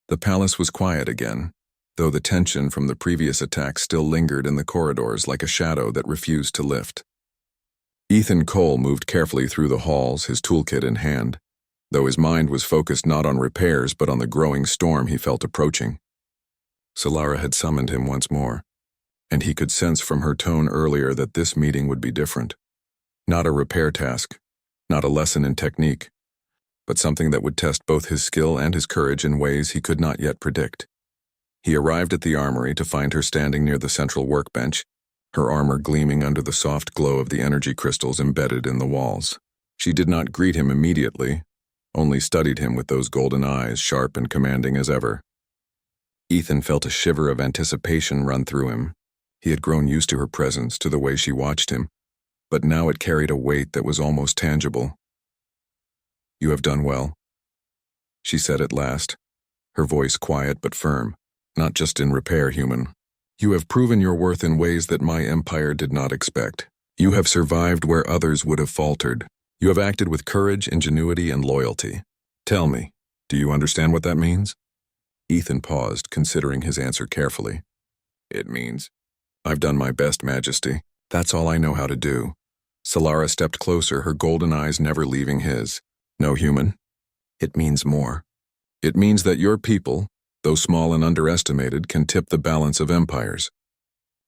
The palace was quiet again, though the tension from the previous attack still lingered in the corridors like a shadow that refused to lift. Ethan Cole moved carefully through the halls, his toolkit in hand, though his mind was focused not on repairs but on the growing storm he felt approaching. Solara had summoned him once more, and he could sense from her tone earlier that this meeting would be different. Not a repair task, not a lesson in technique, but something that would test both his skill and his courage in ways he could not yet predict. He arrived at the armory to find her standing near the central workbench, her armor gleaming under the soft glow of the energy crystals embedded in the walls. She did not greet him immediately, only studied him with those golden eyes, sharp and commanding as ever. Ethan felt a shiver of anticipation run through him. He had grown used to her presence, to the way she watched him, but now it carried a weight that was almost tangible. "You have done well," she said at last, her voice quiet but firm. "Not just in repair, human. You have proven your worth in ways that my empire did not expect. You have survived where others would have faltered. You have acted with courage, ingenuity, and loyalty. Tell me, do you understand what that means?" Ethan paused, considering his answer carefully. "It means, I've done my best, Majesty. That's all I know how to do." Solara stepped closer, her golden eyes never leaving his. "No, human. It means more. It means that your people, though small and underestimated, can tip the balance of empires.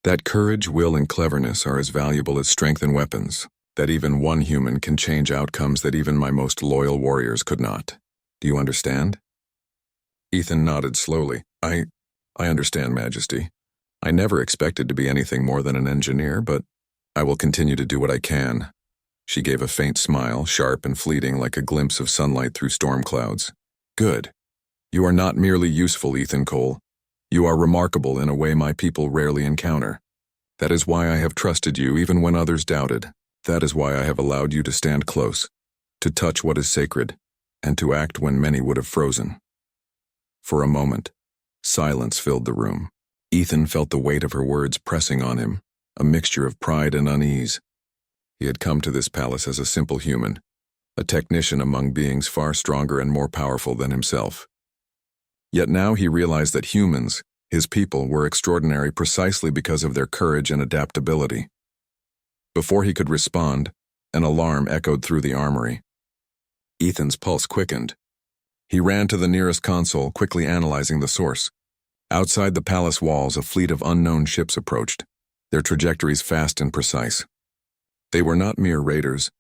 That courage, will, and cleverness are as valuable as strength and weapons. That even one human can change outcomes that even my most loyal warriors could not. Do you understand?" Ethan nodded slowly. I understand, Majesty. I never expected to be anything more than an engineer, but I will continue to do what I can." She gave a faint smile, sharp and fleeting like a glimpse of sunlight through storm clouds. "Good. You are not merely useful, Ethan Cole. You are remarkable in a way my people rarely encounter. That is why I have trusted you even when others doubted. That is why I have allowed you to stand close, to touch what is sacred, and to act when many would have frozen." For a moment, silence filled the room. Ethan felt the weight of her words pressing on him, a mixture of pride and unease. He had come to this palace as a simple human, a technician among beings far stronger and more powerful than himself. Yet now he realized that humans, his people, were extraordinary precisely because of their courage and adaptability. Before he could respond, an alarm echoed through the armory. Ethan's pulse quickened. He ran to the nearest console, quickly analyzing the source. Outside the palace walls, a fleet of unknown ships approached, their trajectories fast and precise. They were not mere raiders.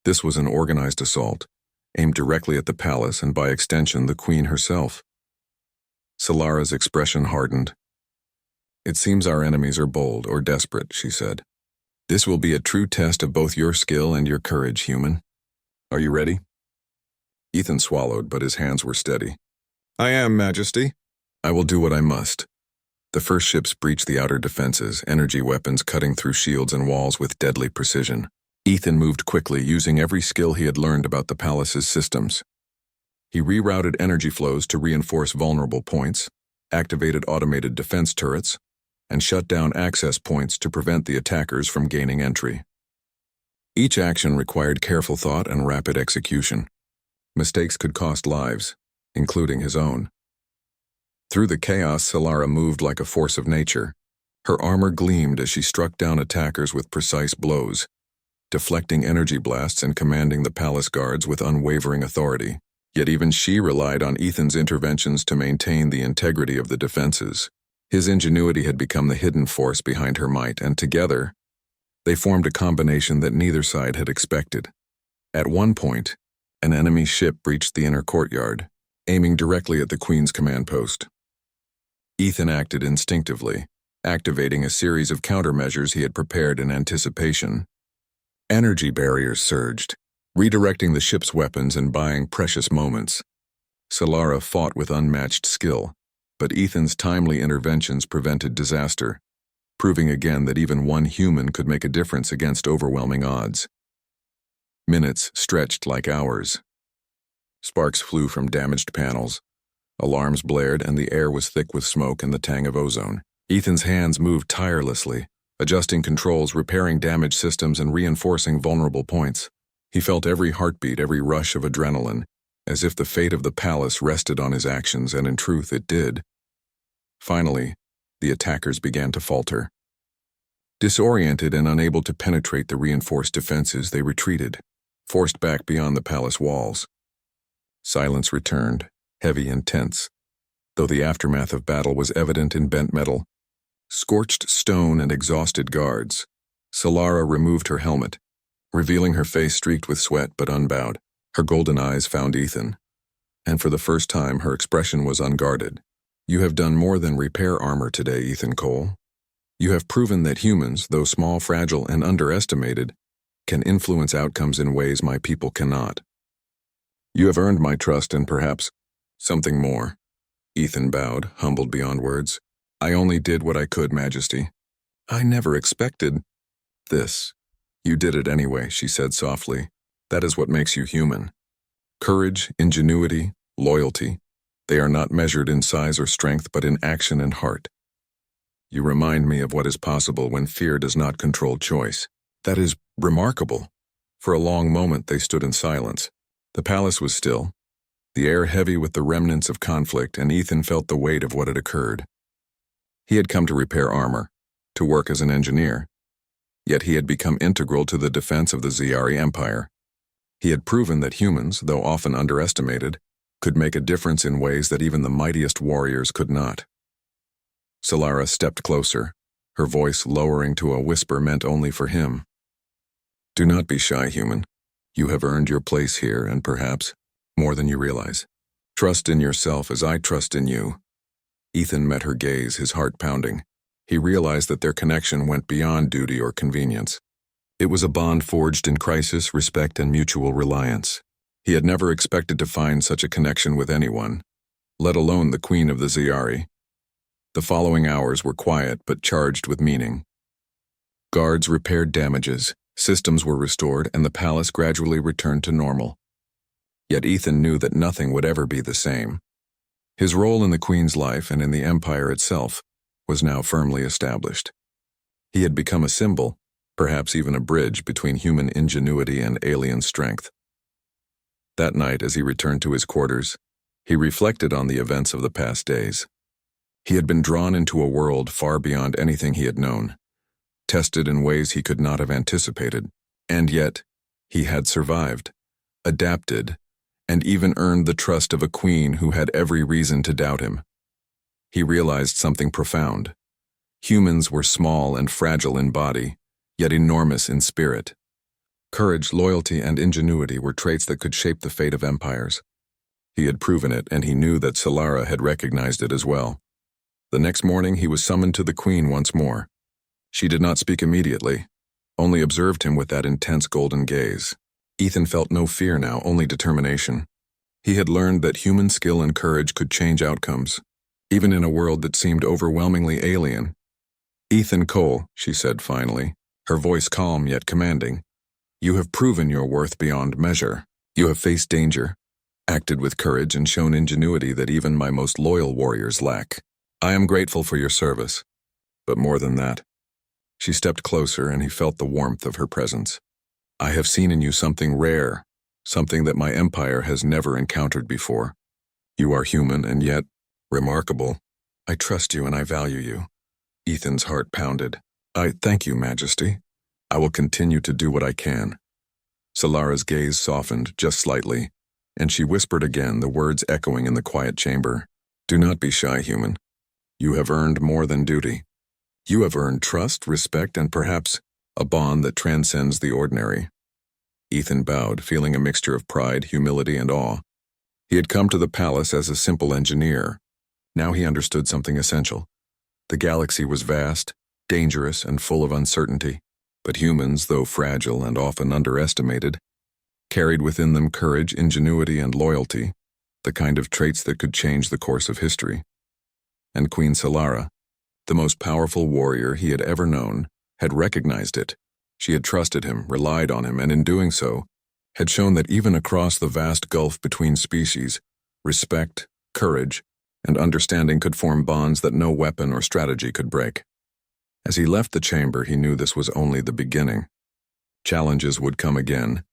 This was an organized assault, aimed directly at the palace and by extension the Queen herself. Solara's expression hardened. "It seems our enemies are bold or desperate," she said. "This will be a true test of both your skill and your courage, human. Are you ready?" Ethan swallowed, but his hands were steady. "I am, Majesty." "I will do what I must." The first ships breached the outer defenses, energy weapons cutting through shields and walls with deadly precision. Ethan moved quickly, using every skill he had learned about the palace's systems. He rerouted energy flows to reinforce vulnerable points, activated automated defense turrets, and shut down access points to prevent the attackers from gaining entry. Each action required careful thought and rapid execution. Mistakes could cost lives, including his own. Through the chaos, Solara moved like a force of nature. Her armor gleamed as she struck down attackers with precise blows, deflecting energy blasts and commanding the palace guards with unwavering authority. Yet even she relied on Ethan's interventions to maintain the integrity of the defenses. His ingenuity had become the hidden force behind her might, and together, they formed a combination that neither side had expected. At one point, an enemy ship breached the inner courtyard, aiming directly at the Queen's command post. Ethan acted instinctively, activating a series of countermeasures he had prepared in anticipation. Energy barriers surged, redirecting the ship's weapons and buying precious moments. Solara fought with unmatched skill, but Ethan's timely interventions prevented disaster, proving again that even one human could make a difference against overwhelming odds. Minutes stretched like hours. Sparks flew from damaged panels. Alarms blared, and the air was thick with smoke and the tang of ozone. Ethan's hands moved tirelessly, adjusting controls, repairing damaged systems, and reinforcing vulnerable points. He felt every heartbeat, every rush of adrenaline, as if the fate of the palace rested on his actions, and in truth it did. Finally, the attackers began to falter. Disoriented and unable to penetrate the reinforced defenses, they retreated, forced back beyond the palace walls. Silence returned, heavy and tense, though the aftermath of battle was evident in bent metal, scorched stone, and exhausted guards. Solara removed her helmet, revealing her face streaked with sweat but unbowed. Her golden eyes found Ethan, and for the first time her expression was unguarded. "You have done more than repair armor today, Ethan Cole. You have proven that humans, though small, fragile, and underestimated, can influence outcomes in ways my people cannot. You have earned my trust and perhaps something more." Ethan bowed, humbled beyond words. "I only did what I could, Majesty. I never expected this." "You did it anyway," she said softly. "That is what makes you human. Courage, ingenuity, loyalty. They are not measured in size or strength, but in action and heart. You remind me of what is possible when fear does not control choice." "That is remarkable." For a long moment they stood in silence. The palace was still, the air heavy with the remnants of conflict, and Ethan felt the weight of what had occurred. He had come to repair armor, to work as an engineer, yet he had become integral to the defense of the Zyari Empire. He had proven that humans, though often underestimated, could make a difference in ways that even the mightiest warriors could not. Solara stepped closer, her voice lowering to a whisper meant only for him. "Do not be shy, human. You have earned your place here, and perhaps more than you realize. Trust in yourself as I trust in you." Ethan met her gaze, his heart pounding. He realized that their connection went beyond duty or convenience. It was a bond forged in crisis, respect, and mutual reliance. He had never expected to find such a connection with anyone, let alone the Queen of the Zyari. The following hours were quiet but charged with meaning. Guards repaired damages, systems were restored, and the palace gradually returned to normal. Yet Ethan knew that nothing would ever be the same. His role in the Queen's life and in the Empire itself was now firmly established. He had become a symbol, perhaps even a bridge between human ingenuity and alien strength. That night, as he returned to his quarters, he reflected on the events of the past days. He had been drawn into a world far beyond anything he had known, tested in ways he could not have anticipated, and yet he had survived, adapted, and even earned the trust of a queen who had every reason to doubt him. He realized something profound. Humans were small and fragile in body, yet enormous in spirit. Courage, loyalty, and ingenuity were traits that could shape the fate of empires. He had proven it, and he knew that Solara had recognized it as well. The next morning he was summoned to the Queen once more. She did not speak immediately, only observed him with that intense golden gaze. Ethan felt no fear now, only determination. He had learned that human skill and courage could change outcomes, even in a world that seemed overwhelmingly alien. "Ethan Cole," she said finally, her voice calm yet commanding, "you have proven your worth beyond measure. You have faced danger, acted with courage, and shown ingenuity that even my most loyal warriors lack. I am grateful for your service, but more than that." She stepped closer, and he felt the warmth of her presence. "I have seen in you something rare, something that my empire has never encountered before. You are human and yet remarkable. I trust you and I value you." Ethan's heart pounded. "I thank you, Majesty. I will continue to do what I can." Solara's gaze softened just slightly, and she whispered again, the words echoing in the quiet chamber. "Do not be shy, human. You have earned more than duty. You have earned trust, respect, and perhaps a bond that transcends the ordinary." Ethan bowed, feeling a mixture of pride, humility, and awe. He had come to the palace as a simple engineer. Now he understood something essential. The galaxy was vast, dangerous, and full of uncertainty, but humans, though fragile and often underestimated, carried within them courage, ingenuity, and loyalty, the kind of traits that could change the course of history. And Queen Solara, the most powerful warrior he had ever known, had recognized it. She had trusted him, relied on him, and in doing so, had shown that even across the vast gulf between species, respect, courage, and understanding could form bonds that no weapon or strategy could break. As he left the chamber, he knew this was only the beginning. Challenges would come again,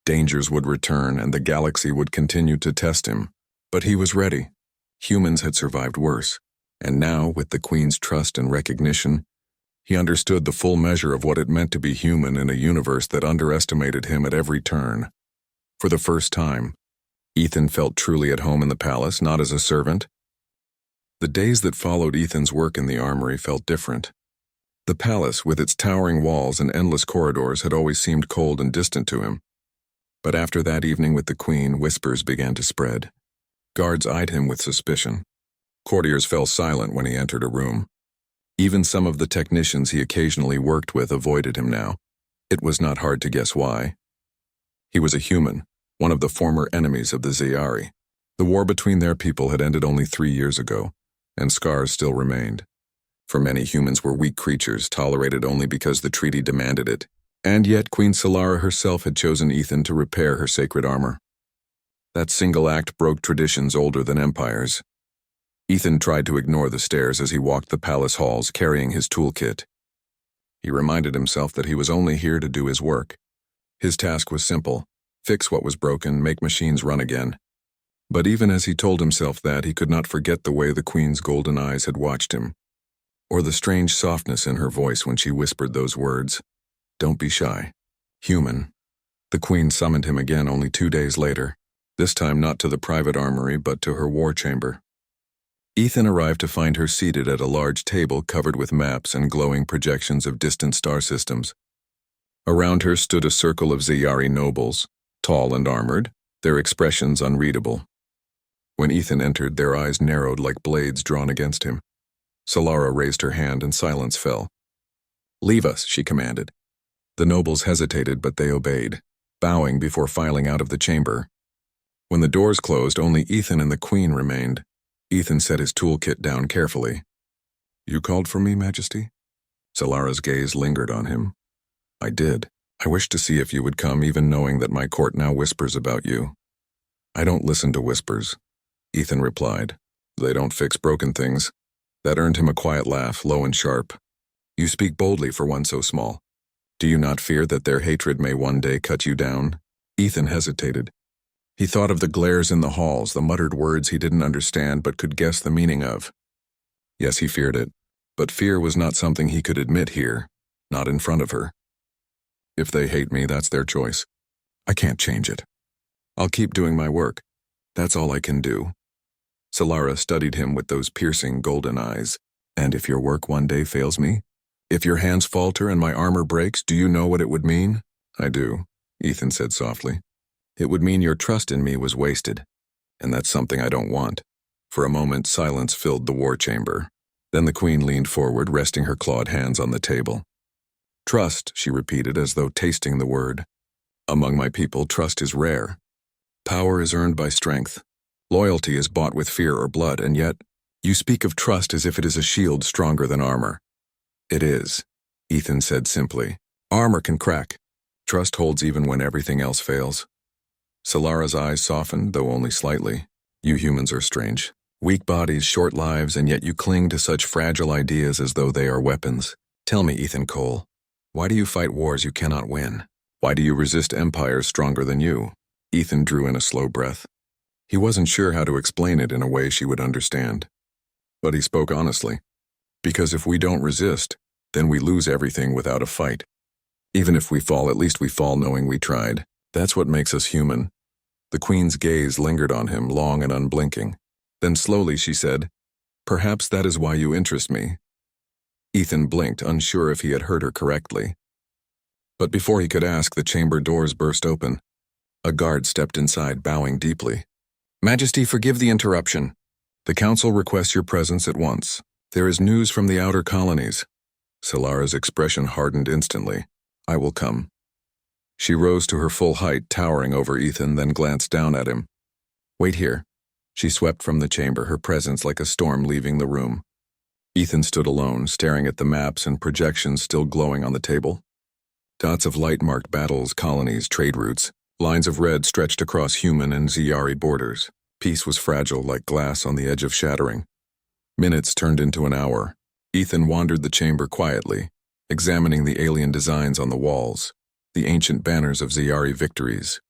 Dangers would return and the galaxy would continue to test him. But he was ready. Humans had survived worse. And now, with the Queen's trust and recognition, he understood the full measure of what it meant to be human in a universe that underestimated him at every turn. For the first time, Ethan felt truly at home in the palace, not as a servant. The days that followed Ethan's work in the armory felt different. The palace, with its towering walls and endless corridors, had always seemed cold and distant to him. But after that evening with the Queen, whispers began to spread. Guards eyed him with suspicion. Courtiers fell silent when he entered a room. Even some of the technicians he occasionally worked with avoided him now. It was not hard to guess why. He was a human, one of the former enemies of the Scifi. The war between their people had ended only 3 years ago, and scars still remained. For many, humans were weak creatures, tolerated only because the treaty demanded it. And yet Queen Solara herself had chosen Ethan to repair her sacred armor. That single act broke traditions older than empires. Ethan tried to ignore the stares as he walked the palace halls carrying his toolkit. He reminded himself that he was only here to do his work. His task was simple: fix what was broken, make machines run again. But even as he told himself that, he could not forget the way the Queen's golden eyes had watched him, or the strange softness in her voice when she whispered those words. Don't be shy. Human. The Queen summoned him again only 2 days later, this time not to the private armory but to her war chamber. Ethan arrived to find her seated at a large table covered with maps and glowing projections of distant star systems. Around her stood a circle of Scifi nobles, tall and armored, their expressions unreadable. When Ethan entered, their eyes narrowed like blades drawn against him. Solara raised her hand and silence fell. "Leave us," she commanded. The nobles hesitated, but they obeyed, bowing before filing out of the chamber. When the doors closed, only Ethan and the Queen remained. Ethan set his toolkit down carefully. "You called for me, Majesty?" Solara's gaze lingered on him. "I did. I wished to see if you would come, even knowing that my court now whispers about you." "I don't listen to whispers," Ethan replied. "They don't fix broken things." That earned him a quiet laugh, low and sharp. "You speak boldly for one so small. Do you not fear that their hatred may one day cut you down?" Ethan hesitated. He thought of the glares in the halls, the muttered words he didn't understand but could guess the meaning of. Yes, he feared it, but fear was not something he could admit here, not in front of her. "If they hate me, that's their choice. I can't change it. I'll keep doing my work. That's all I can do." Solara studied him with those piercing golden eyes. "And if your work one day fails me? If your hands falter and my armor breaks, do you know what it would mean?" "I do," Ethan said softly. "It would mean your trust in me was wasted, and that's something I don't want." For a moment, silence filled the war chamber. Then the Queen leaned forward, resting her clawed hands on the table. "Trust," she repeated as though tasting the word. "Among my people, trust is rare. Power is earned by strength. Loyalty is bought with fear or blood, and yet you speak of trust as if it is a shield stronger than armor." "It is," Ethan said simply. "Armor can crack. Trust holds even when everything else fails." Solara's eyes softened, though only slightly. "You humans are strange. Weak bodies, short lives, and yet you cling to such fragile ideas as though they are weapons. Tell me, Ethan Cole, why do you fight wars you cannot win? Why do you resist empires stronger than you?" Ethan drew in a slow breath. He wasn't sure how to explain it in a way she would understand. But he spoke honestly. "Because if we don't resist, then we lose everything without a fight. Even if we fall, at least we fall knowing we tried. That's what makes us human." The Queen's gaze lingered on him, long and unblinking. Then slowly she said, "Perhaps that is why you interest me." Ethan blinked, unsure if he had heard her correctly. But before he could ask, the chamber doors burst open. A guard stepped inside, bowing deeply. "Majesty, forgive the interruption. The council requests your presence at once. There is news from the outer colonies." Solara's expression hardened instantly. "I will come." She rose to her full height, towering over Ethan, then glanced down at him. "Wait here." She swept from the chamber, her presence like a storm leaving the room. Ethan stood alone, staring at the maps and projections still glowing on the table. Dots of light marked battles, colonies, trade routes. Lines of red stretched across human and Scifi borders. Peace was fragile, like glass on the edge of shattering. Minutes turned into an hour. Ethan wandered the chamber quietly, examining the alien designs on the walls, the ancient banners of Scifi victories.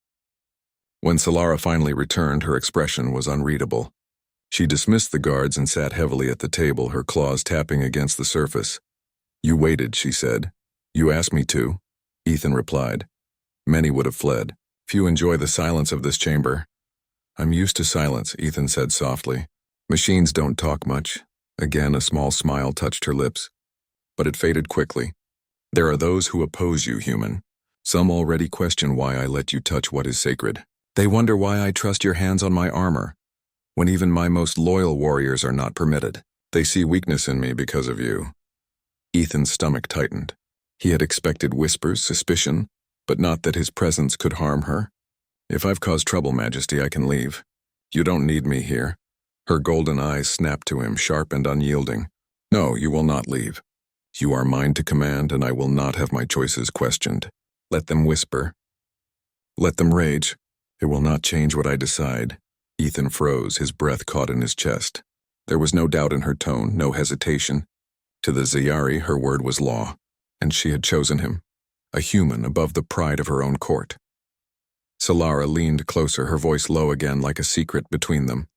When Solara finally returned, her expression was unreadable. She dismissed the guards and sat heavily at the table, her claws tapping against the surface. "You waited," she said. "You asked me to," Ethan replied. Many would have fled. "Few enjoy the silence of this chamber." "I'm used to silence," Ethan said softly. "Machines don't talk much." Again, a small smile touched her lips. But it faded quickly. "There are those who oppose you, human. Some already question why I let you touch what is sacred. They wonder why I trust your hands on my armor, when even my most loyal warriors are not permitted. They see weakness in me because of you." Ethan's stomach tightened. He had expected whispers, suspicion, but not that his presence could harm her. "If I've caused trouble, Majesty, I can leave. You don't need me here." Her golden eyes snapped to him, sharp and unyielding. "No, you will not leave. You are mine to command, and I will not have my choices questioned. Let them whisper. Let them rage. It will not change what I decide." Ethan froze, his breath caught in his chest. There was no doubt in her tone, no hesitation. To the Ziyari, her word was law, and she had chosen him, a human above the pride of her own court. Solara leaned closer, her voice low again, like a secret between them.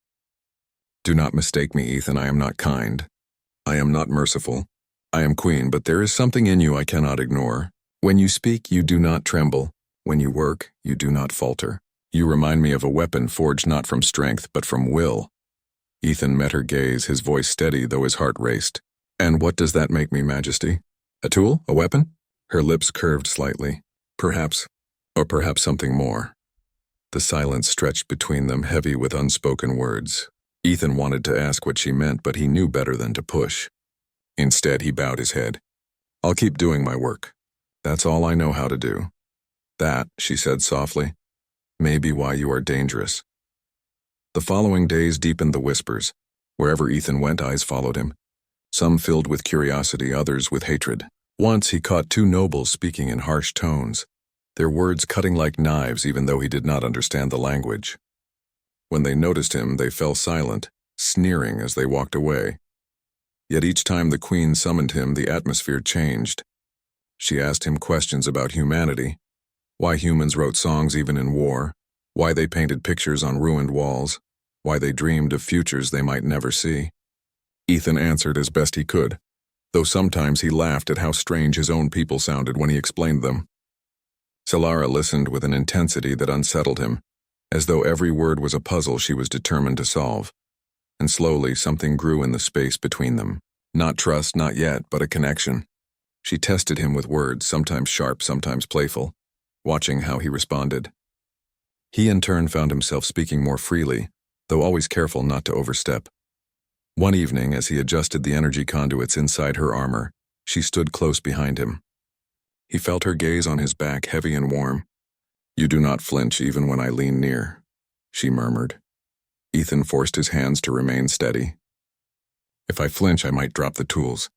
"Do not mistake me, Ethan. I am not kind. I am not merciful. I am queen, but there is something in you I cannot ignore. When you speak, you do not tremble. When you work, you do not falter. You remind me of a weapon forged not from strength, but from will." Ethan met her gaze, his voice steady, though his heart raced. "And what does that make me, Majesty? A tool? A weapon?" Her lips curved slightly. "Perhaps, or perhaps something more." The silence stretched between them, heavy with unspoken words. Ethan wanted to ask what she meant, but he knew better than to push. Instead, he bowed his head. "I'll keep doing my work. That's all I know how to do." "That," she said softly, "may be why you are dangerous." The following days deepened the whispers. Wherever Ethan went, eyes followed him. Some filled with curiosity, others with hatred. Once he caught two nobles speaking in harsh tones, their words cutting like knives even though he did not understand the language. When they noticed him, they fell silent, sneering as they walked away. Yet each time the queen summoned him, the atmosphere changed. She asked him questions about humanity, why humans wrote songs even in war, why they painted pictures on ruined walls, why they dreamed of futures they might never see. Ethan answered as best he could, though sometimes he laughed at how strange his own people sounded when he explained them. Solara listened with an intensity that unsettled him, as though every word was a puzzle she was determined to solve. And slowly something grew in the space between them. Not trust, not yet, but a connection. She tested him with words, sometimes sharp, sometimes playful, watching how he responded. He in turn found himself speaking more freely, though always careful not to overstep. One evening, as he adjusted the energy conduits inside her armor, she stood close behind him. He felt her gaze on his back, heavy and warm. "You do not flinch even when I lean near," she murmured. Ethan forced his hands to remain steady. "If I flinch, I might drop the tools,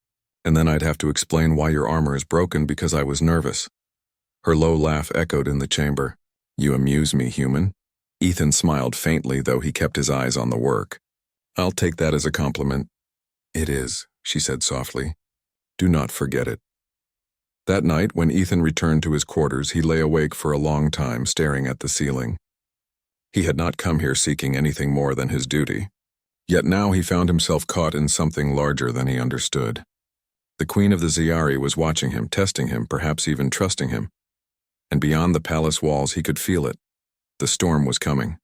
and then I'd have to explain why your armor is broken because I was nervous." Her low laugh echoed in the chamber. "You amuse me, human." Ethan smiled faintly, though he kept his eyes on the work. "I'll take that as a compliment." "It is," she said softly. "Do not forget it." That night, when Ethan returned to his quarters, he lay awake for a long time, staring at the ceiling. He had not come here seeking anything more than his duty. Yet now he found himself caught in something larger than he understood. The Queen of the Ziyari was watching him, testing him, perhaps even trusting him. And beyond the palace walls, he could feel it. The storm was coming.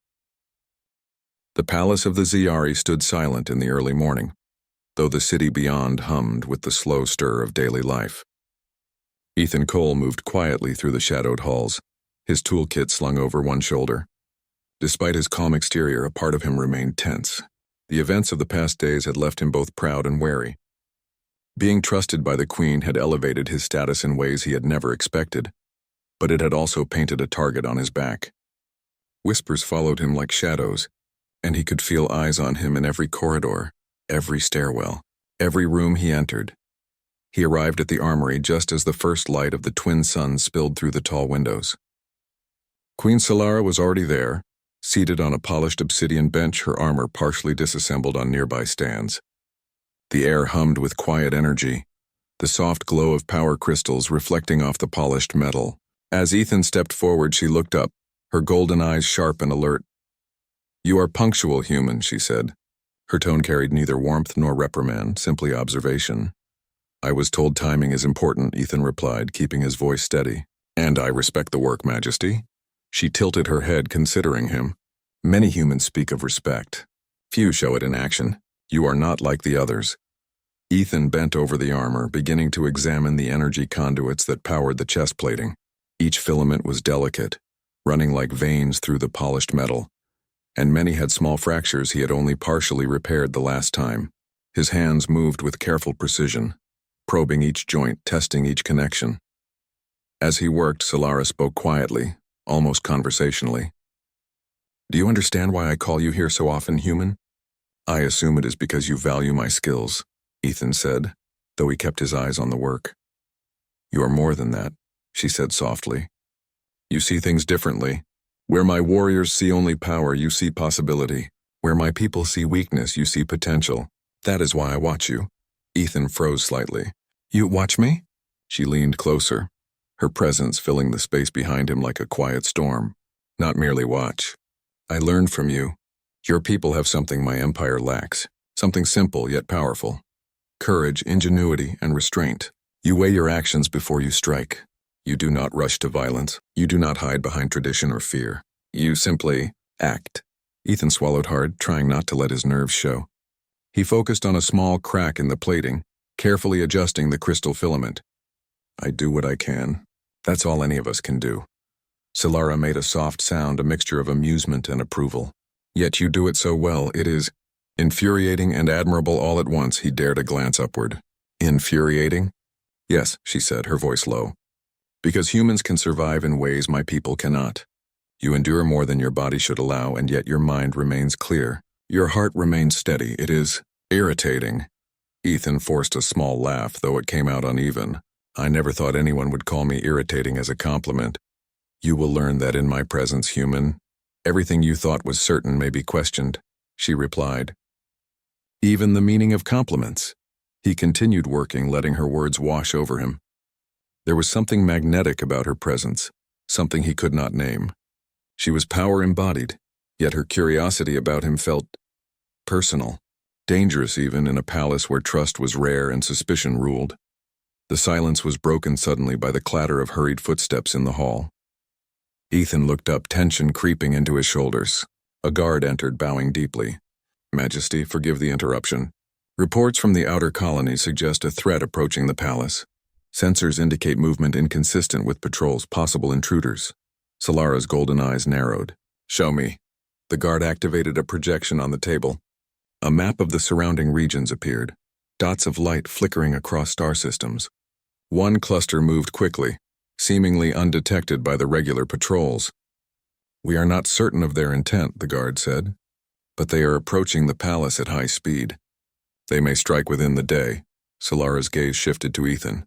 The palace of the Ziyari stood silent in the early morning, though the city beyond hummed with the slow stir of daily life. Ethan Cole moved quietly through the shadowed halls, his toolkit slung over one shoulder. Despite his calm exterior, a part of him remained tense. The events of the past days had left him both proud and wary. Being trusted by the Queen had elevated his status in ways he had never expected, but it had also painted a target on his back. Whispers followed him like shadows, and he could feel eyes on him in every corridor, every stairwell, every room he entered. He arrived at the armory just as the first light of the twin suns spilled through the tall windows. Queen Solara was already there, seated on a polished obsidian bench, her armor partially disassembled on nearby stands. The air hummed with quiet energy, the soft glow of power crystals reflecting off the polished metal. As Ethan stepped forward, she looked up, her golden eyes sharp and alert. "You are punctual, human," she said. Her tone carried neither warmth nor reprimand, simply observation. "I was told timing is important," Ethan replied, keeping his voice steady. "And I respect the work, Majesty." She tilted her head, considering him. Many humans speak of respect. Few show it in action. You are not like the others. Ethan bent over the armor, beginning to examine the energy conduits that powered the chest plating. Each filament was delicate, running like veins through the polished metal, and many had small fractures he had only partially repaired the last time. His hands moved with careful precision, probing each joint, testing each connection. As he worked, Solara spoke quietly, almost conversationally. "Do you understand why I call you here so often, human?" "I assume it is because you value my skills," Ethan said, though he kept his eyes on the work. "You are more than that," she said softly. "You see things differently. Where my warriors see only power, you see possibility. Where my people see weakness, you see potential. That is why I watch you." Ethan froze slightly. "You watch me?" She leaned closer, her presence filling the space behind him like a quiet storm. "Not merely watch. I learned from you. Your people have something my empire lacks, something simple yet powerful. Courage, ingenuity, and restraint. You weigh your actions before you strike. You do not rush to violence. You do not hide behind tradition or fear. You simply act." Ethan swallowed hard, trying not to let his nerves show. He focused on a small crack in the plating, carefully adjusting the crystal filament. "I do what I can. That's all any of us can do." Solara made a soft sound, a mixture of amusement and approval. "Yet you do it so well, it is infuriating and admirable all at once." He dared a glance upward. "Infuriating?" "Yes," she said, her voice low. "Because humans can survive in ways my people cannot. You endure more than your body should allow, and yet your mind remains clear. Your heart remains steady. It is irritating." Ethan forced a small laugh, though it came out uneven. "I never thought anyone would call me irritating as a compliment." "You will learn that in my presence, human. Everything you thought was certain may be questioned," she replied. "Even the meaning of compliments." He continued working, letting her words wash over him. There was something magnetic about her presence, something he could not name. She was power embodied, yet her curiosity about him felt personal, dangerous even in a palace where trust was rare and suspicion ruled. The silence was broken suddenly by the clatter of hurried footsteps in the hall. Ethan looked up, tension creeping into his shoulders. A guard entered, bowing deeply. "Majesty, forgive the interruption. Reports from the outer colony suggest a threat approaching the palace. Sensors indicate movement inconsistent with patrols, possible intruders." Solara's golden eyes narrowed. "Show me." The guard activated a projection on the table. A map of the surrounding regions appeared, dots of light flickering across star systems. One cluster moved quickly, seemingly undetected by the regular patrols. "We are not certain of their intent," the guard said, "but they are approaching the palace at high speed. They may strike within the day." Solara's gaze shifted to Ethan.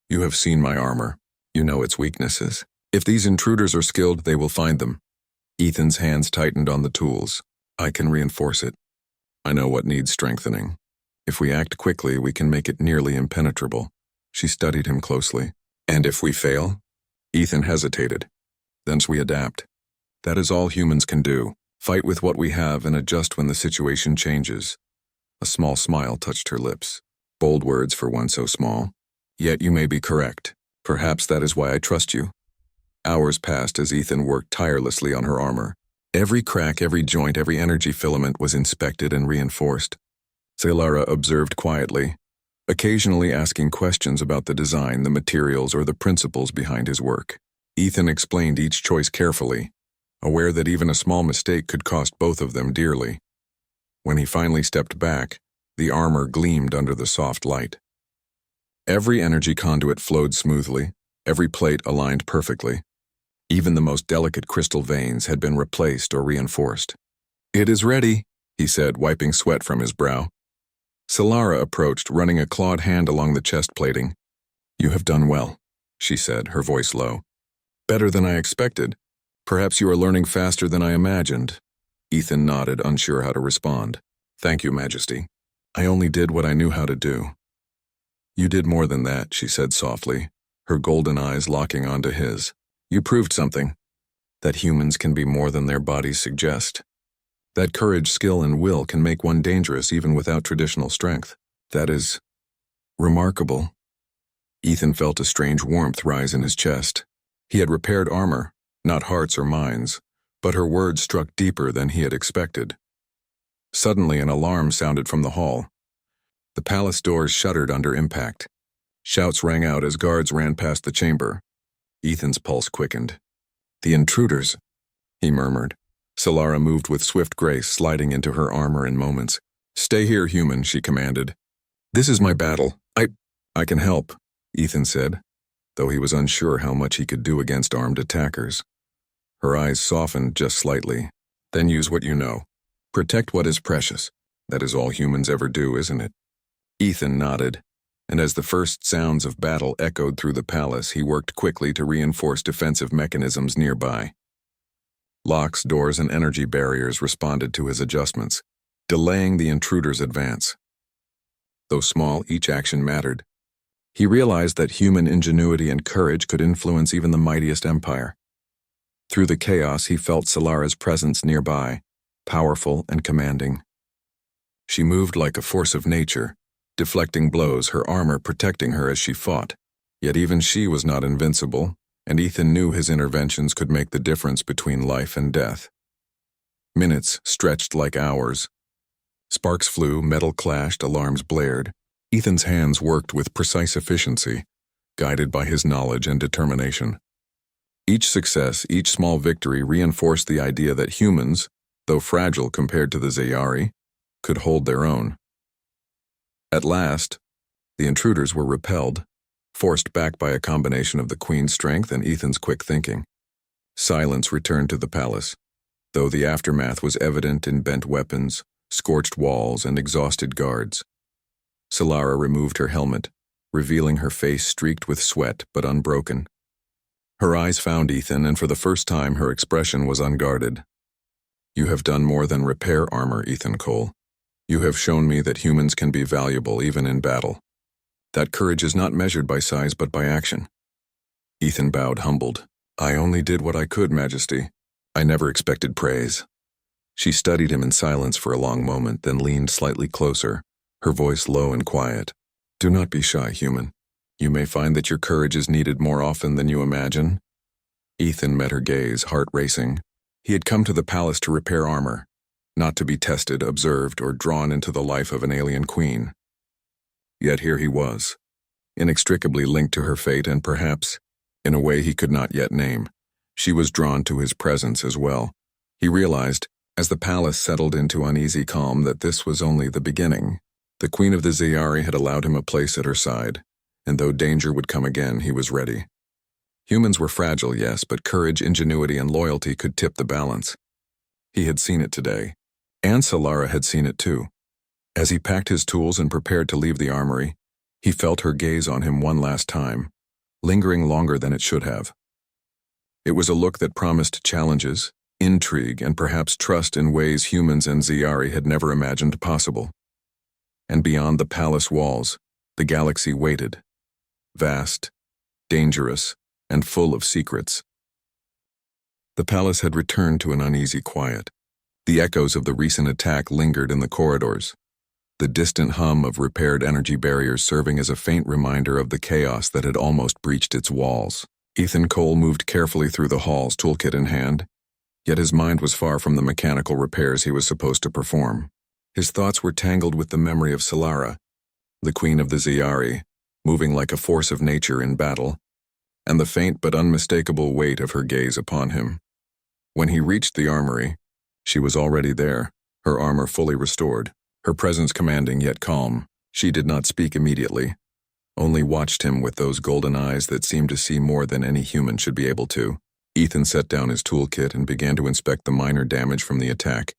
"You have seen my armor. You know its weaknesses. If these intruders are skilled, they will find them." Ethan's hands tightened on the tools. "I can reinforce it. I know what needs strengthening. If we act quickly, we can make it nearly impenetrable." She studied him closely. "And if we fail?" Ethan hesitated. "Then we adapt. That is all humans can do. Fight with what we have and adjust when the situation changes." A small smile touched her lips. Bold words for one so small. "Yet you may be correct. Perhaps that is why I trust you." Hours passed as Ethan worked tirelessly on her armor. Every crack, every joint, every energy filament was inspected and reinforced. Solara observed quietly, occasionally asking questions about the design, the materials, or the principles behind his work. Ethan explained each choice carefully, aware that even a small mistake could cost both of them dearly. When he finally stepped back, the armor gleamed under the soft light. Every energy conduit flowed smoothly, every plate aligned perfectly. Even the most delicate crystal veins had been replaced or reinforced. "It is ready," he said, wiping sweat from his brow. Solara approached, running a clawed hand along the chest plating. "You have done well," she said, her voice low. "Better than I expected. Perhaps you are learning faster than I imagined." Ethan nodded, unsure how to respond. "Thank you, Majesty. I only did what I knew how to do." "You did more than that," she said softly, her golden eyes locking onto his. "You proved something. that humans can be more than their bodies suggest. That courage, skill, and will can make one dangerous even without traditional strength. That is remarkable. Ethan felt a strange warmth rise in his chest. He had repaired armor, not hearts or minds, but her words struck deeper than he had expected. Suddenly, an alarm sounded from the hall. The palace doors shuddered under impact. Shouts rang out as guards ran past the chamber. Ethan's pulse quickened. "The intruders," he murmured. Solara moved with swift grace, sliding into her armor in moments. "Stay here, human," she commanded. "This is my battle. I can help," Ethan said, though he was unsure how much he could do against armed attackers. Her eyes softened just slightly. "Then use what you know. Protect what is precious. That is all humans ever do, isn't it?" Ethan nodded, and as the first sounds of battle echoed through the palace, he worked quickly to reinforce defensive mechanisms nearby. Locks, doors, and energy barriers responded to his adjustments, delaying the intruders' advance. Though small, each action mattered. He realized that human ingenuity and courage could influence even the mightiest empire. Through the chaos, he felt Solara's presence nearby, powerful and commanding. She moved like a force of nature, deflecting blows, her armor protecting her as she fought. Yet even she was not invincible, and Ethan knew his interventions could make the difference between life and death. Minutes stretched like hours. Sparks flew, metal clashed, alarms blared. Ethan's hands worked with precise efficiency, guided by his knowledge and determination. Each success, each small victory reinforced the idea that humans, though fragile compared to the Zayari, could hold their own. At last, the intruders were repelled, forced back by a combination of the Queen's strength and Ethan's quick thinking. Silence returned to the palace, though the aftermath was evident in bent weapons, scorched walls, and exhausted guards. Solara removed her helmet, revealing her face streaked with sweat but unbroken. Her eyes found Ethan, and for the first time her expression was unguarded. "You have done more than repair armor, Ethan Cole. You have shown me that humans can be valuable even in battle. That courage is not measured by size but by action." Ethan bowed, humbled. "I only did what I could, Majesty. I never expected praise." She studied him in silence for a long moment, then leaned slightly closer, her voice low and quiet. "Do not be shy, human. You may find that your courage is needed more often than you imagine." Ethan met her gaze, heart racing. He had come to the palace to repair armor, not to be tested, observed, or drawn into the life of an alien queen. Yet here he was, inextricably linked to her fate, and perhaps, in a way he could not yet name, she was drawn to his presence as well. He realized, as the palace settled into uneasy calm, that this was only the beginning. The Queen of the Zayari had allowed him a place at her side, and though danger would come again, he was ready. Humans were fragile, yes, but courage, ingenuity, and loyalty could tip the balance. He had seen it today, and Solara had seen it too. As he packed his tools and prepared to leave the armory, he felt her gaze on him one last time, lingering longer than it should have. It was a look that promised challenges, intrigue, and perhaps trust in ways humans and Zayari had never imagined possible. And beyond the palace walls, the galaxy waited, vast, dangerous, and full of secrets. The palace had returned to an uneasy quiet. The echoes of the recent attack lingered in the corridors, the distant hum of repaired energy barriers serving as a faint reminder of the chaos that had almost breached its walls. Ethan Cole moved carefully through the halls, toolkit in hand, yet his mind was far from the mechanical repairs he was supposed to perform. His thoughts were tangled with the memory of Solara, the Queen of the Zayari, moving like a force of nature in battle, and the faint but unmistakable weight of her gaze upon him. When he reached the armory, she was already there, her armor fully restored, her presence commanding yet calm. She did not speak immediately, only watched him with those golden eyes that seemed to see more than any human should be able to. Ethan set down his toolkit and began to inspect the minor damage from the attack,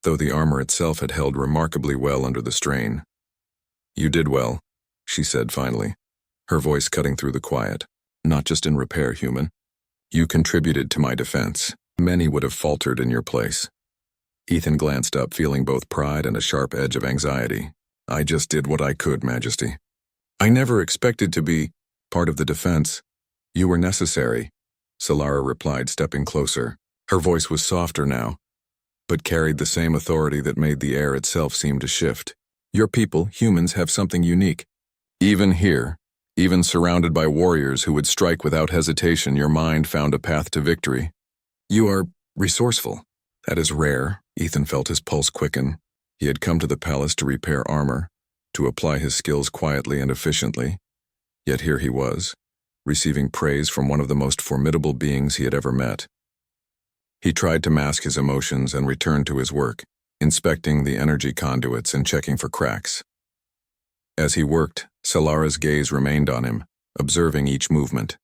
though the armor itself had held remarkably well under the strain. "You did well," she said finally, her voice cutting through the quiet. "Not just in repair, human. You contributed to my defense. Many would have faltered in your place." Ethan glanced up, feeling both pride and a sharp edge of anxiety. "I just did what I could, Majesty. I never expected to be part of the defense. You were necessary," Solara replied, stepping closer. Her voice was softer now, but carried the same authority that made the air itself seem to shift. Your people, humans, have something unique. Even here, even surrounded by warriors who would strike without hesitation, your mind found a path to victory. You are resourceful. That is rare. Ethan felt his pulse quicken. He had come to the palace to repair armor, to apply his skills quietly and efficiently. Yet here he was, receiving praise from one of the most formidable beings he had ever met. He tried to mask his emotions and returned to his work, inspecting the energy conduits and checking for cracks. As he worked, Solara's gaze remained on him, observing each movement.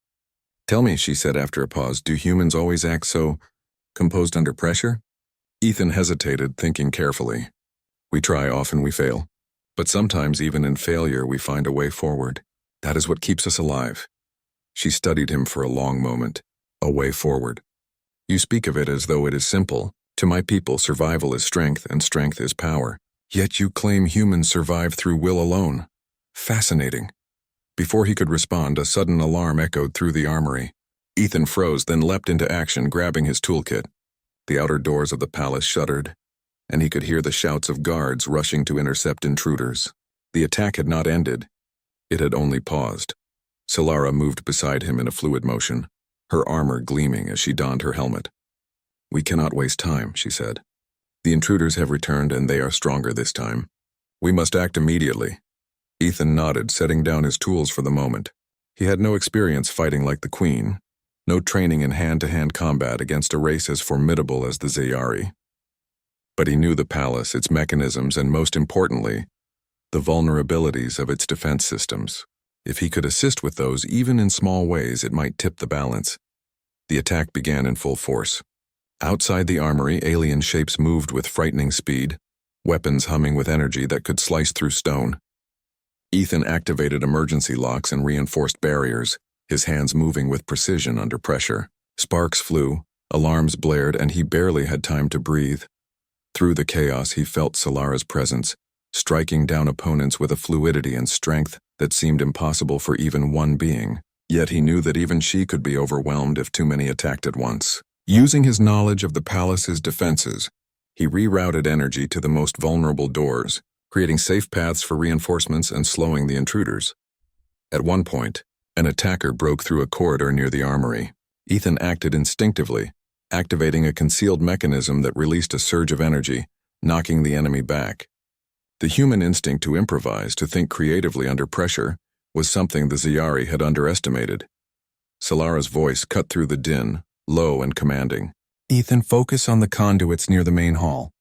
Tell me, she said after a pause, do humans always act so composed under pressure? Ethan hesitated, thinking carefully. We try, often we fail. But sometimes even in failure we find a way forward. That is what keeps us alive. She studied him for a long moment. A way forward. You speak of it as though it is simple. To my people, survival is strength, and strength is power. Yet you claim humans survive through will alone. Fascinating. Before he could respond, a sudden alarm echoed through the armory. Ethan froze, then leapt into action, grabbing his toolkit. The outer doors of the palace shuddered, and he could hear the shouts of guards rushing to intercept intruders. The attack had not ended. It had only paused. Solara moved beside him in a fluid motion, her armor gleaming as she donned her helmet. We cannot waste time, she said. The intruders have returned and they are stronger this time. We must act immediately. Ethan nodded, setting down his tools for the moment. He had no experience fighting like the Queen, no training in hand-to-hand combat against a race as formidable as the Zayari. But he knew the palace, its mechanisms, and most importantly, the vulnerabilities of its defense systems. If he could assist with those, even in small ways, it might tip the balance. The attack began in full force. Outside the armory, alien shapes moved with frightening speed, weapons humming with energy that could slice through stone. Ethan activated emergency locks and reinforced barriers, his hands moving with precision under pressure. Sparks flew, alarms blared, and he barely had time to breathe. Through the chaos, he felt Solara's presence, striking down opponents with a fluidity and strength that seemed impossible for even one being. Yet he knew that even she could be overwhelmed if too many attacked at once. Using his knowledge of the palace's defenses, he rerouted energy to the most vulnerable doors, creating safe paths for reinforcements and slowing the intruders. At one point, an attacker broke through a corridor near the armory. Ethan acted instinctively, activating a concealed mechanism that released a surge of energy, knocking the enemy back. The human instinct to improvise, to think creatively under pressure, was something the Zayari had underestimated. Solara's voice cut through the din, low and commanding. Ethan, focus on the conduits near the main hall.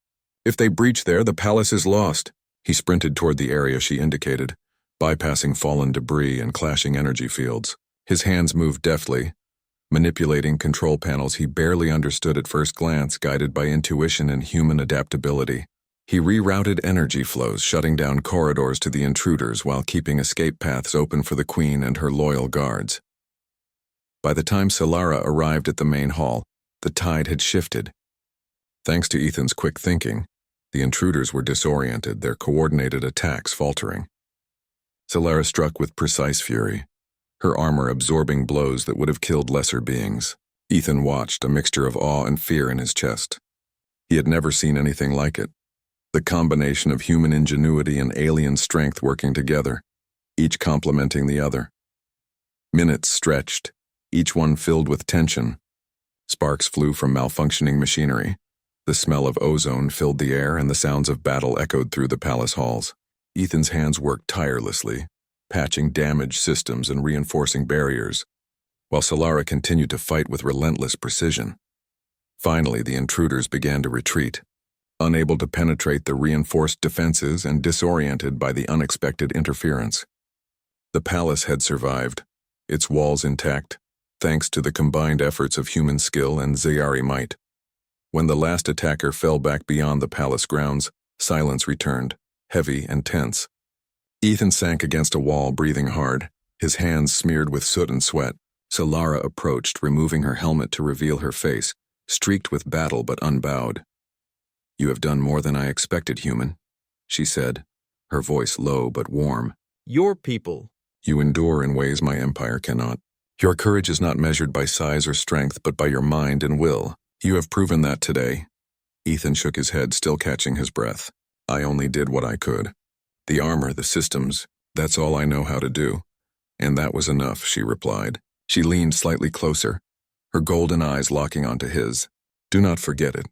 If they breach there, the palace is lost. He sprinted toward the area she indicated, bypassing fallen debris and clashing energy fields. His hands moved deftly, manipulating control panels he barely understood at first glance, guided by intuition and human adaptability. He rerouted energy flows, shutting down corridors to the intruders while keeping escape paths open for the Queen and her loyal guards. By the time Solara arrived at the main hall, the tide had shifted. Thanks to Ethan's quick thinking, the intruders were disoriented, their coordinated attacks faltering. Solara struck with precise fury, her armor absorbing blows that would have killed lesser beings. Ethan watched, a mixture of awe and fear in his chest. He had never seen anything like it. The combination of human ingenuity and alien strength working together, each complementing the other. Minutes stretched, each one filled with tension. Sparks flew from malfunctioning machinery. The smell of ozone filled the air and the sounds of battle echoed through the palace halls. Ethan's hands worked tirelessly, patching damaged systems and reinforcing barriers, while Solara continued to fight with relentless precision. Finally, the intruders began to retreat, unable to penetrate the reinforced defenses and disoriented by the unexpected interference. The palace had survived, its walls intact, thanks to the combined efforts of human skill and Zayari might. When the last attacker fell back beyond the palace grounds, silence returned, heavy and tense. Ethan sank against a wall, breathing hard, his hands smeared with soot and sweat. Solara approached, removing her helmet to reveal her face, streaked with battle but unbowed. You have done more than I expected, human, she said, her voice low but warm. Your people. You endure in ways my empire cannot. Your courage is not measured by size or strength, but by your mind and will. You have proven that today. Ethan shook his head, still catching his breath. I only did what I could. The armor, the systems, that's all I know how to do. And that was enough, she replied. She leaned slightly closer, her golden eyes locking onto his. Do not forget it.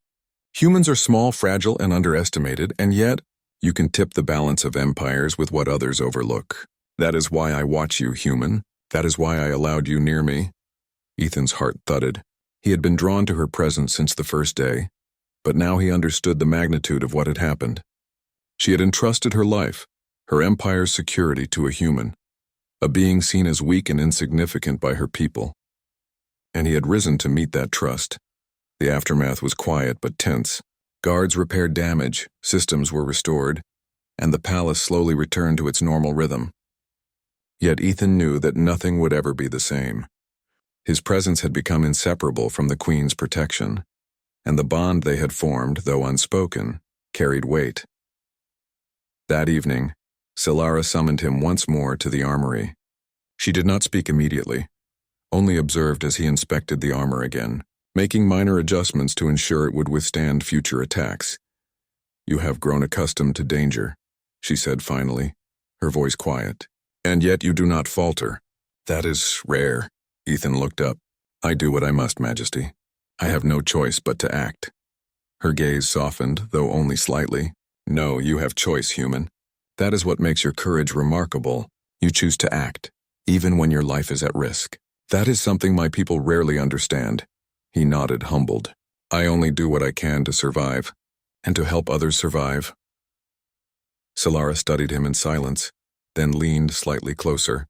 Humans are small, fragile, and underestimated, and yet you can tip the balance of empires with what others overlook. That is why I watch you, human. That is why I allowed you near me. Ethan's heart thudded. He had been drawn to her presence since the first day, but now he understood the magnitude of what had happened. She had entrusted her life, her empire's security, to a human, a being seen as weak and insignificant by her people. And he had risen to meet that trust. The aftermath was quiet but tense. Guards repaired damage, systems were restored, and the palace slowly returned to its normal rhythm. Yet Ethan knew that nothing would ever be the same. His presence had become inseparable from the Queen's protection, and the bond they had formed, though unspoken, carried weight. That evening, Solara summoned him once more to the armory. She did not speak immediately, only observed as he inspected the armor again, making minor adjustments to ensure it would withstand future attacks. You have grown accustomed to danger, she said finally, her voice quiet. And yet you do not falter. That is rare. Ethan looked up. I do what I must, Majesty. I have no choice but to act. Her gaze softened, though only slightly. No, you have choice, human. That is what makes your courage remarkable. You choose to act, even when your life is at risk. That is something my people rarely understand. He nodded, humbled. I only do what I can to survive, and to help others survive. Solara studied him in silence, then leaned slightly closer,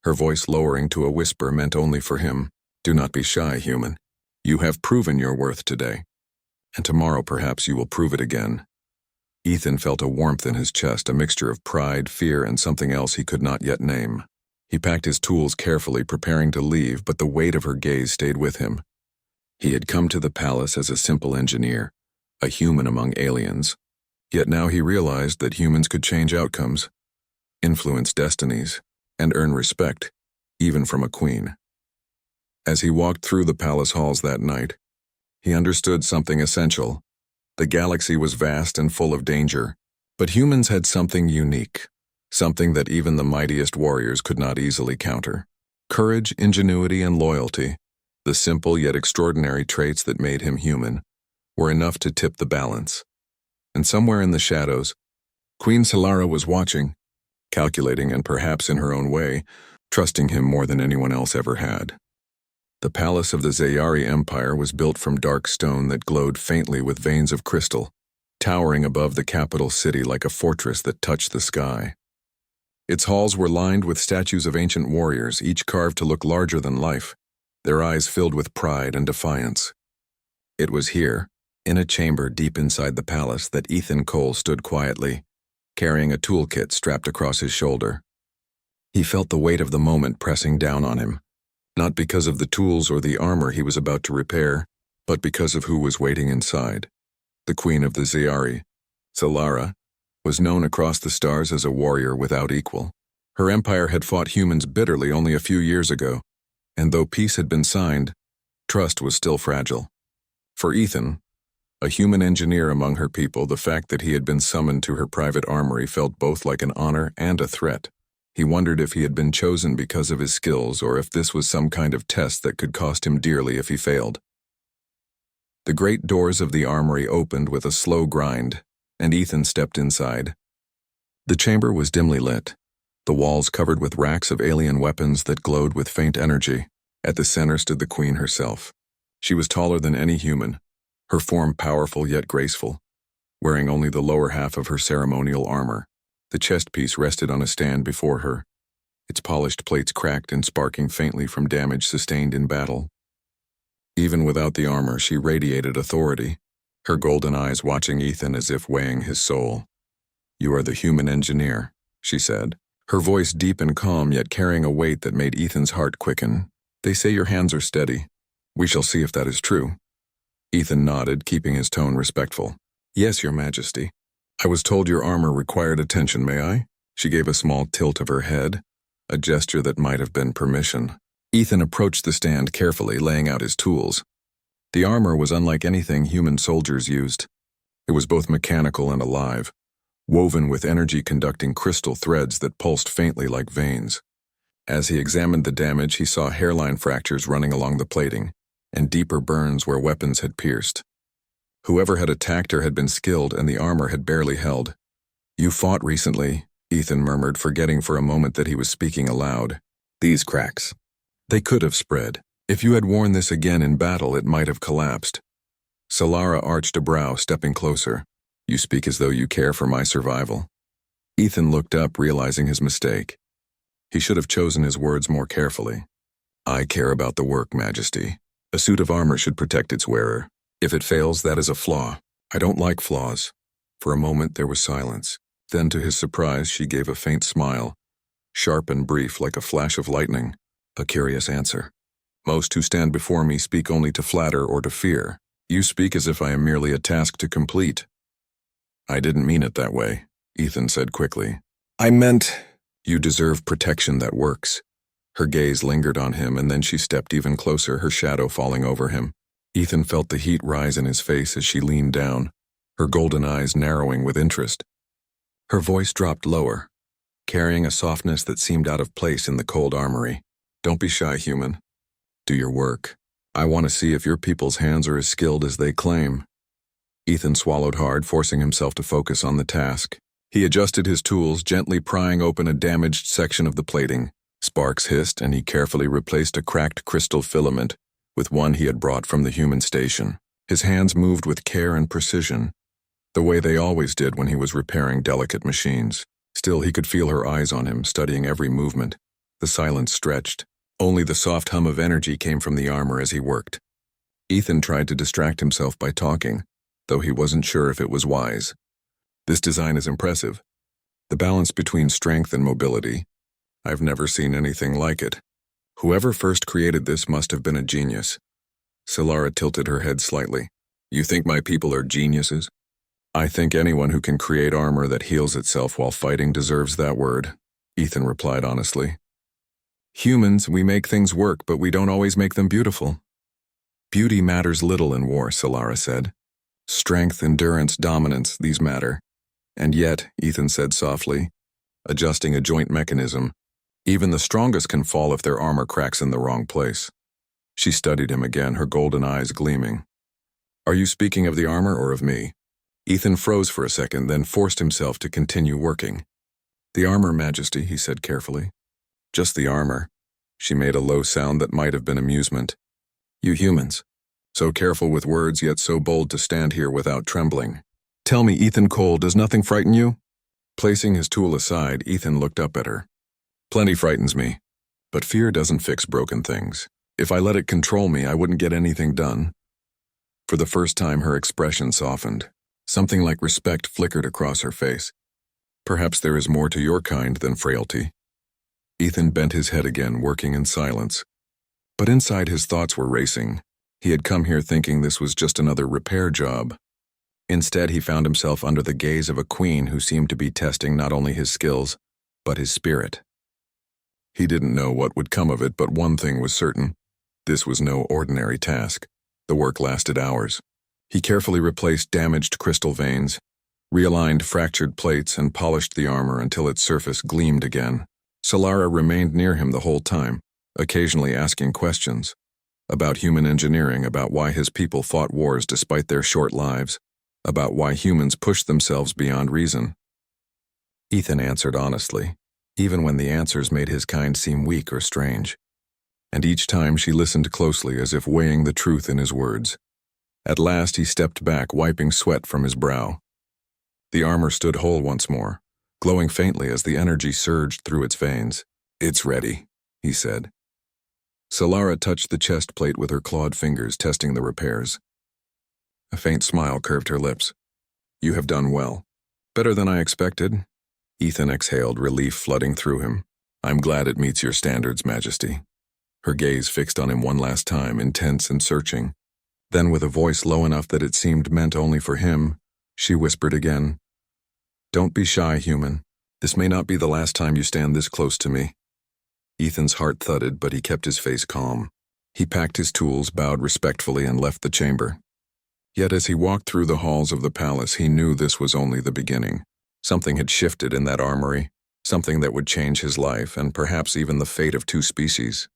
her voice lowering to a whisper meant only for him. Do not be shy, human. You have proven your worth today, and tomorrow perhaps you will prove it again. Ethan felt a warmth in his chest, a mixture of pride, fear, and something else he could not yet name. He packed his tools carefully, preparing to leave, but the weight of her gaze stayed with him. He had come to the palace as a simple engineer, a human among aliens, yet now he realized that humans could change outcomes, influence destinies, and earn respect, even from a queen. As he walked through the palace halls that night, he understood something essential. The galaxy was vast and full of danger, but humans had something unique, something that even the mightiest warriors could not easily counter. Courage, ingenuity, and loyalty, the simple yet extraordinary traits that made him human, were enough to tip the balance. And somewhere in the shadows, Queen Solara was watching, calculating and perhaps in her own way, trusting him more than anyone else ever had. The palace of the Zayari Empire was built from dark stone that glowed faintly with veins of crystal, towering above the capital city like a fortress that touched the sky. Its halls were lined with statues of ancient warriors, each carved to look larger than life, their eyes filled with pride and defiance. It was here, in a chamber deep inside the palace, that Ethan Cole stood quietly, carrying a toolkit strapped across his shoulder. He felt the weight of the moment pressing down on him, not because of the tools or the armor he was about to repair, but because of who was waiting inside. The Queen of the Zayari, Solara, was known across the stars as a warrior without equal. Her empire had fought humans bitterly only a few years ago, and though peace had been signed, trust was still fragile. For Ethan, a human engineer among her people, the fact that he had been summoned to her private armory felt both like an honor and a threat. He wondered if he had been chosen because of his skills or if this was some kind of test that could cost him dearly if he failed. The great doors of the armory opened with a slow grind, and Ethan stepped inside. The chamber was dimly lit, the walls covered with racks of alien weapons that glowed with faint energy. At the center stood the queen herself. She was taller than any human, her form powerful yet graceful, wearing only the lower half of her ceremonial armor. The chest piece rested on a stand before her, its polished plates cracked and sparking faintly from damage sustained in battle. Even without the armor, she radiated authority, her golden eyes watching Ethan as if weighing his soul. You are the human engineer, she said, her voice deep and calm yet carrying a weight that made Ethan's heart quicken. They say your hands are steady. We shall see if that is true. Ethan nodded, keeping his tone respectful. Yes, Your Majesty. I was told your armor required attention, may I? She gave a small tilt of her head, a gesture that might have been permission. Ethan approached the stand carefully, laying out his tools. The armor was unlike anything human soldiers used. It was both mechanical and alive, woven with energy-conducting crystal threads that pulsed faintly like veins. As he examined the damage, he saw hairline fractures running along the plating, and deeper burns where weapons had pierced. Whoever had attacked her had been skilled, and the armor had barely held. "You fought recently," Ethan murmured, forgetting for a moment that he was speaking aloud. "These cracks. They could have spread. If you had worn this again in battle, it might have collapsed." Solara arched a brow, stepping closer. "You speak as though you care for my survival." Ethan looked up, realizing his mistake. He should have chosen his words more carefully. "I care about the work, Majesty. A suit of armor should protect its wearer. If it fails, that is a flaw. I don't like flaws." For a moment there was silence. Then, to his surprise, she gave a faint smile, sharp and brief like a flash of lightning. "A curious answer. Most who stand before me speak only to flatter or to fear. You speak as if I am merely a task to complete." "I didn't mean it that way," Ethan said quickly. "I meant, you deserve protection that works." Her gaze lingered on him, and then she stepped even closer, her shadow falling over him. Ethan felt the heat rise in his face as she leaned down, her golden eyes narrowing with interest. Her voice dropped lower, carrying a softness that seemed out of place in the cold armory. "Don't be shy, human. Do your work. I want to see if your people's hands are as skilled as they claim." Ethan swallowed hard, forcing himself to focus on the task. He adjusted his tools, gently prying open a damaged section of the plating. Sparks hissed, and he carefully replaced a cracked crystal filament with one he had brought from the human station. His hands moved with care and precision, the way they always did when he was repairing delicate machines. Still, he could feel her eyes on him, studying every movement. The silence stretched. Only the soft hum of energy came from the armor as he worked. Ethan tried to distract himself by talking, though he wasn't sure if it was wise. "This design is impressive. The balance between strength and mobility. I've never seen anything like it. Whoever first created this must have been a genius." Solara tilted her head slightly. "You think my people are geniuses?" "I think anyone who can create armor that heals itself while fighting deserves that word," Ethan replied honestly. "Humans, we make things work, but we don't always make them beautiful." "Beauty matters little in war," Solara said. "Strength, endurance, dominance, these matter." "And yet," Ethan said softly, adjusting a joint mechanism, "even the strongest can fall if their armor cracks in the wrong place." She studied him again, her golden eyes gleaming. "Are you speaking of the armor or of me?" Ethan froze for a second, then forced himself to continue working. "The armor, Majesty," he said carefully. "Just the armor." She made a low sound that might have been amusement. "You humans. So careful with words, yet so bold to stand here without trembling. Tell me, Ethan Cole, does nothing frighten you?" Placing his tool aside, Ethan looked up at her. "Plenty frightens me, but fear doesn't fix broken things. If I let it control me, I wouldn't get anything done." For the first time, her expression softened. Something like respect flickered across her face. "Perhaps there is more to your kind than frailty." Ethan bent his head again, working in silence. But inside his thoughts were racing. He had come here thinking this was just another repair job. Instead, he found himself under the gaze of a queen who seemed to be testing not only his skills, but his spirit. He didn't know what would come of it, but one thing was certain. This was no ordinary task. The work lasted hours. He carefully replaced damaged crystal veins, realigned fractured plates, and polished the armor until its surface gleamed again. Solara remained near him the whole time, occasionally asking questions about human engineering, about why his people fought wars despite their short lives, about why humans pushed themselves beyond reason. Ethan answered honestly, even when the answers made his kind seem weak or strange. And each time she listened closely, as if weighing the truth in his words. At last he stepped back, wiping sweat from his brow. The armor stood whole once more, glowing faintly as the energy surged through its veins. "It's ready," he said. Solara touched the chest plate with her clawed fingers, testing the repairs. A faint smile curved her lips. "You have done well. Better than I expected." Ethan exhaled, relief flooding through him. "I'm glad it meets your standards, Majesty." Her gaze fixed on him one last time, intense and searching. Then, with a voice low enough that it seemed meant only for him, she whispered again, "Don't be shy, human. This may not be the last time you stand this close to me." Ethan's heart thudded, but he kept his face calm. He packed his tools, bowed respectfully, and left the chamber. Yet as he walked through the halls of the palace, he knew this was only the beginning. Something had shifted in that armory, something that would change his life and perhaps even the fate of two species.